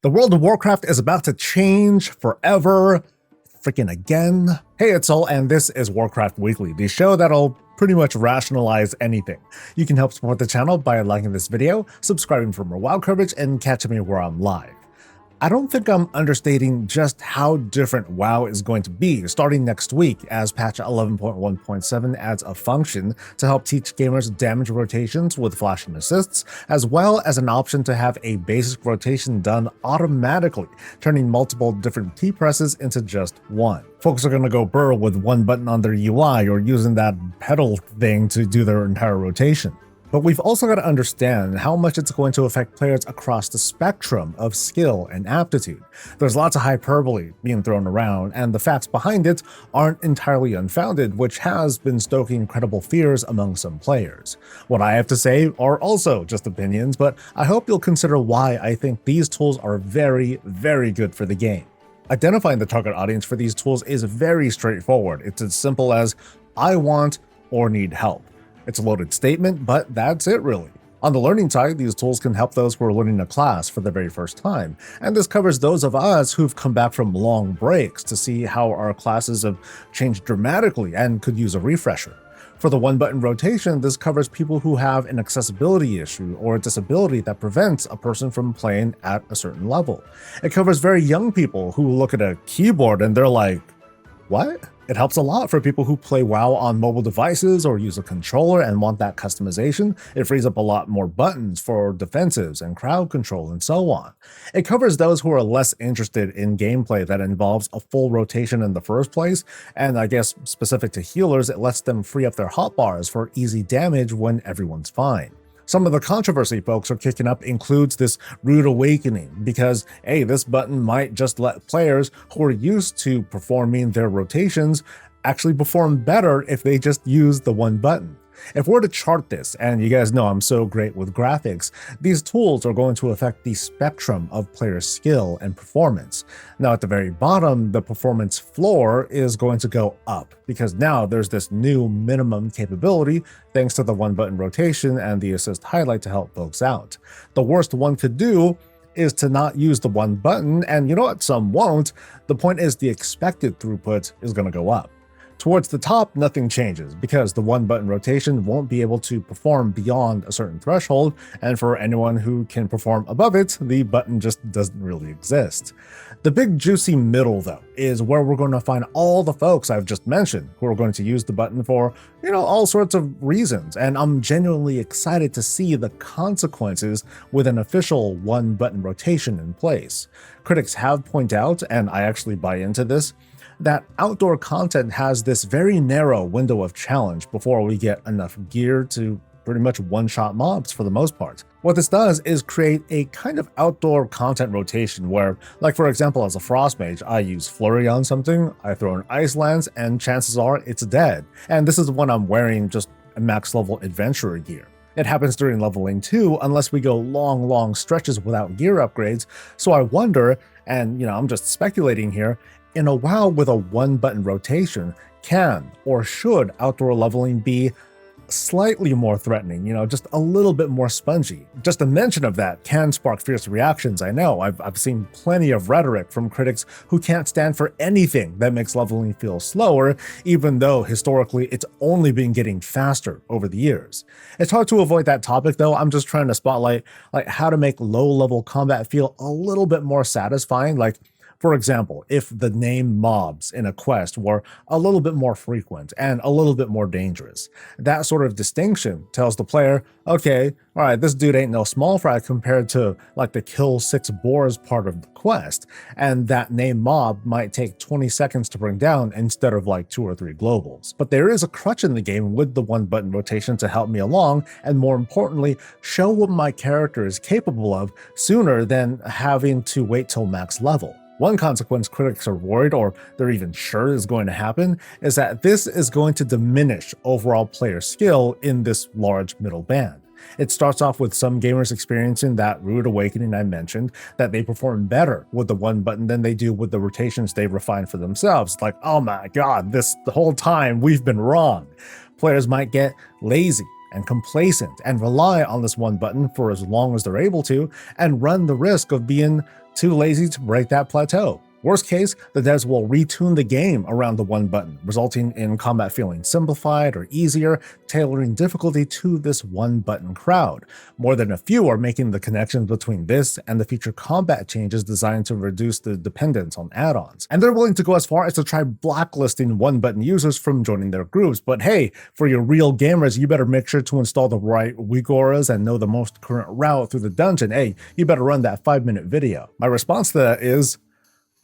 The World of Warcraft is about to change forever, freaking again. Hey, it's Soul, and this is Warcraft Weekly, the show that'll pretty much rationalize anything. You can help support the channel by liking this video, subscribing for more WoW coverage, and catching me where I'm live. I don't think I'm understating just how different WoW is going to be starting next week, as patch 11.1.7 adds a function to help teach gamers damage rotations with flashing assists, as well as an option to have a basic rotation done automatically, turning multiple different key presses into just one. Folks are going to go burr with one button on their UI or using that pedal thing to do their entire rotation. But we've also got to understand how much it's going to affect players across the spectrum of skill and aptitude. There's lots of hyperbole being thrown around, and the facts behind it aren't entirely unfounded, which has been stoking incredible fears among some players. What I have to say are also just opinions, but I hope you'll consider why I think these tools are very, very good for the game. Identifying the target audience for these tools is very straightforward. It's as simple as, I want or need help. It's a loaded statement, but that's it really. On the learning side, these tools can help those who are learning a class for the very first time, and this covers those of us who've come back from long breaks to see how our classes have changed dramatically and could use a refresher. For the one-button rotation, this covers people who have an accessibility issue or a disability that prevents a person from playing at a certain level. It covers very young people who look at a keyboard and they're like, what? It helps a lot for people who play WoW on mobile devices or use a controller and want that customization. It frees up a lot more buttons for defensives and crowd control and so on. It covers those who are less interested in gameplay that involves a full rotation in the first place, and I guess specific to healers, it lets them free up their hotbars for easy damage when everyone's fine. Some of the controversy folks are kicking up includes this rude awakening because, hey, this button might just let players who are used to performing their rotations actually perform better if they just use the one button. If we're to chart this, and you guys know I'm so great with graphics, these tools are going to affect the spectrum of player skill and performance. Now at the very bottom, the performance floor is going to go up because now there's this new minimum capability thanks to the one button rotation and the assist highlight to help folks out. The worst one could do is to not use the one button, and you know what, some won't. The point is the expected throughput is going to go up. Towards the top, nothing changes because the one-button rotation won't be able to perform beyond a certain threshold, and for anyone who can perform above it, the button just doesn't really exist. The big juicy middle, though, is where we're going to find all the folks I've just mentioned who are going to use the button for, all sorts of reasons, and I'm genuinely excited to see the consequences with an official one-button rotation in place. Critics have pointed out, and I actually buy into this, that outdoor content has this very narrow window of challenge before we get enough gear to pretty much one-shot mobs for the most part. What this does is create a kind of outdoor content rotation where, like for example, as a frost mage, I use flurry on something, I throw an ice lance, and chances are it's dead. And this is when I'm wearing just a max level adventurer gear. It happens during leveling too, unless we go long stretches without gear upgrades. So I wonder, and I'm just speculating here, in a WoW with a one-button rotation, can or should outdoor leveling be slightly more threatening, just a little bit more spongy? Just a mention of that can spark fierce reactions, I know. I've seen plenty of rhetoric from critics who can't stand for anything that makes leveling feel slower, even though historically it's only been getting faster over the years. It's hard to avoid that topic though. I'm just trying to spotlight how to make low-level combat feel a little bit more satisfying. For example, if the named mobs in a quest were a little bit more frequent and a little bit more dangerous, that sort of distinction tells the player, okay, all right, this dude ain't no small fry compared to the kill 6 boars part of the quest, and that named mob might take 20 seconds to bring down instead of 2 or 3 globals. But there is a crutch in the game with the one button rotation to help me along, and more importantly, show what my character is capable of sooner than having to wait till max level. One consequence critics are worried, or they're even sure is going to happen, is that this is going to diminish overall player skill in this large middle band. It starts off with some gamers experiencing that rude awakening I mentioned, that they perform better with the one button than they do with the rotations they refine for themselves. Oh my god, the whole time we've been wrong. Players might get lazy and complacent and rely on this one button for as long as they're able to, and run the risk of being too lazy to break that plateau. Worst case, the devs will retune the game around the one button, resulting in combat feeling simplified or easier, tailoring difficulty to this one button crowd. More than a few are making the connections between this and the future combat changes designed to reduce the dependence on add-ons. And they're willing to go as far as to try blacklisting one button users from joining their groups. But hey, for your real gamers, you better make sure to install the right weak auras and know the most current route through the dungeon. Hey, you better run that 5-minute video. My response to that is,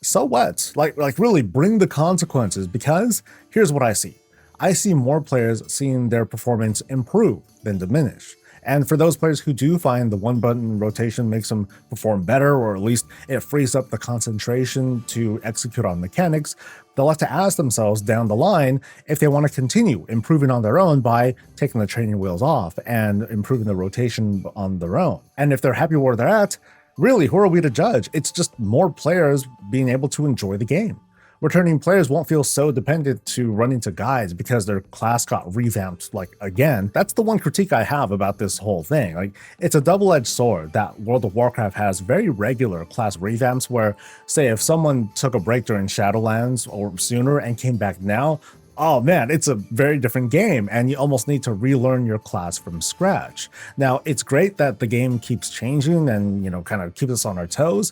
so what? Like really bring the consequences, because here's what I see. I see more players seeing their performance improve than diminish. And for those players who do find the one button rotation makes them perform better, or at least it frees up the concentration to execute on mechanics, they'll have to ask themselves down the line if they want to continue improving on their own by taking the training wheels off and improving the rotation on their own. And if they're happy where they're at, really, who are we to judge? It's just more players being able to enjoy the game. Returning players won't feel so dependent to running to guides because their class got revamped again. That's the one critique I have about this whole thing. It's a double-edged sword that World of Warcraft has very regular class revamps where, say, if someone took a break during Shadowlands or sooner and came back now, oh man, it's a very different game, and you almost need to relearn your class from scratch. Now, it's great that the game keeps changing and, kind of keeps us on our toes.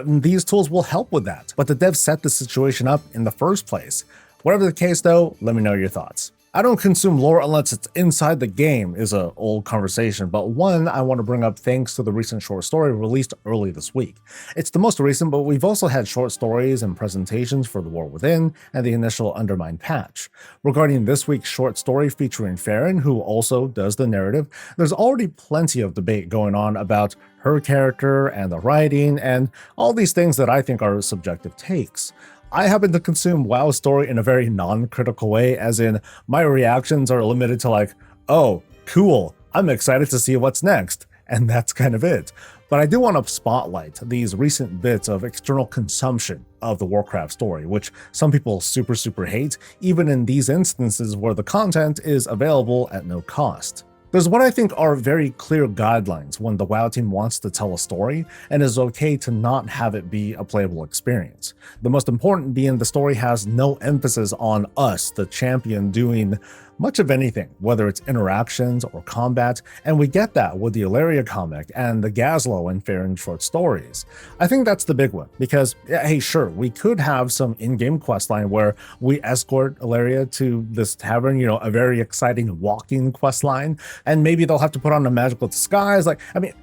These tools will help with that, but the devs set the situation up in the first place. Whatever the case though, let me know your thoughts. I don't consume lore unless it's inside the game is an old conversation, but one I want to bring up thanks to the recent short story released early this week. It's the most recent, but we've also had short stories and presentations for The War Within and the initial Undermine patch. Regarding this week's short story featuring Farron, who also does the narrative, there's already plenty of debate going on about her character and the writing and all these things that I think are subjective takes. I happen to consume WoW's story in a very non-critical way, as in my reactions are limited to oh, cool, I'm excited to see what's next, and that's kind of it. But I do want to spotlight these recent bits of external consumption of the Warcraft story, which some people super hate, even in these instances where the content is available at no cost. There's what I think are very clear guidelines when the WoW team wants to tell a story, and is okay to not have it be a playable experience. The most important being the story has no emphasis on us, the champion, doing much of anything, whether it's interactions or combat, and we get that with the Ilaria comic and the Gazlowe and Farron short stories. I think that's the big one, because, hey, sure, we could have some in-game questline where we escort Ilaria to this tavern, a very exciting walking questline, and maybe they'll have to put on a magical disguise.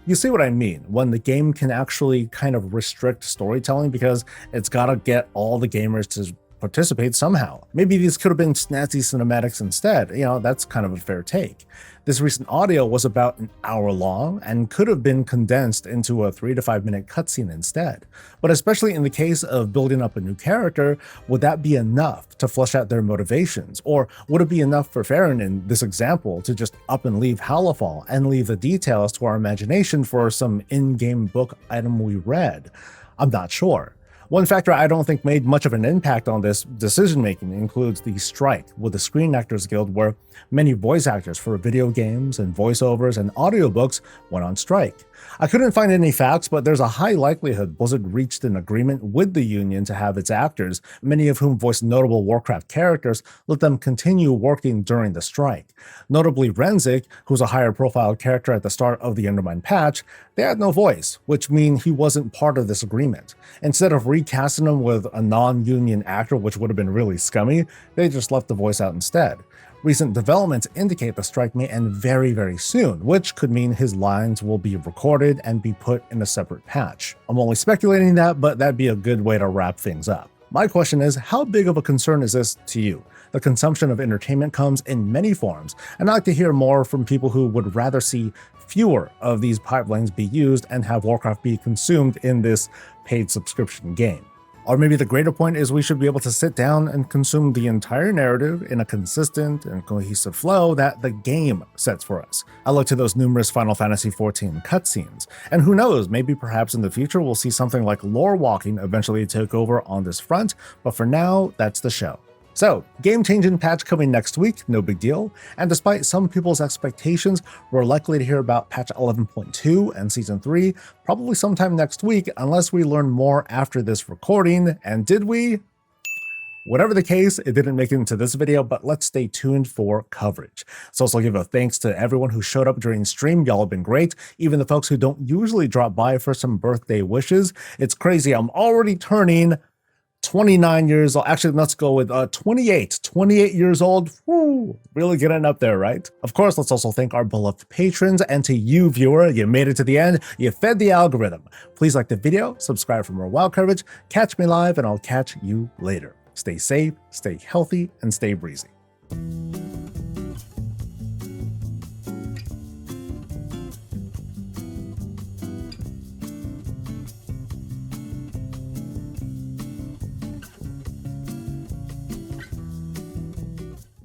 You see what I mean, when the game can actually kind of restrict storytelling because it's gotta get all the gamers to participate somehow. Maybe these could have been snazzy cinematics instead. That's kind of a fair take. This recent audio was about an hour long and could have been condensed into a 3 to 5 minute cutscene instead. But especially in the case of building up a new character, would that be enough to flesh out their motivations? Or would it be enough for Farron in this example to just up and leave Halifal and leave the details to our imagination for some in-game book item we read? I'm not sure. One factor I don't think made much of an impact on this decision-making includes the strike with the Screen Actors Guild, where many voice actors for video games and voiceovers and audiobooks went on strike. I couldn't find any facts, but there's a high likelihood Blizzard reached an agreement with the union to have its actors, many of whom voiced notable Warcraft characters, let them continue working during the strike. Notably Renzik, who's a higher profile character at the start of the Undermine patch, they had no voice, which means he wasn't part of this agreement. Instead of recasting him with a non-union actor, which would have been really scummy, they just left the voice out instead. Recent developments indicate the strike may end very soon, which could mean his lines will be recorded and be put in a separate patch. I'm only speculating that, but that'd be a good way to wrap things up. My question is, how big of a concern is this to you? The consumption of entertainment comes in many forms, and I'd like to hear more from people who would rather see fewer of these pipelines be used and have Warcraft be consumed in this paid subscription game. Or maybe the greater point is we should be able to sit down and consume the entire narrative in a consistent and cohesive flow that the game sets for us. I look to those numerous Final Fantasy XIV cutscenes, and who knows, maybe perhaps in the future we'll see something like lore walking eventually take over on this front, but for now, that's the show. So, game-changing patch coming next week, no big deal, and despite some people's expectations, we're likely to hear about patch 11.2 and Season 3 probably sometime next week unless we learn more after this recording, and did we? Whatever the case, it didn't make it into this video, but let's stay tuned for coverage. So also give a thanks to everyone who showed up during stream. Y'all have been great. Even the folks who don't usually drop by for some birthday wishes. It's crazy. I'm already turning 29 years old. Actually, let's go with 28 years old. Woo, really getting up there, right? Of course, let's also thank our beloved patrons, and to you, viewer, you made it to the end. You fed the algorithm. Please like the video, subscribe for more WoW coverage, catch me live, and I'll catch you later. Stay safe, stay healthy, and stay breezy.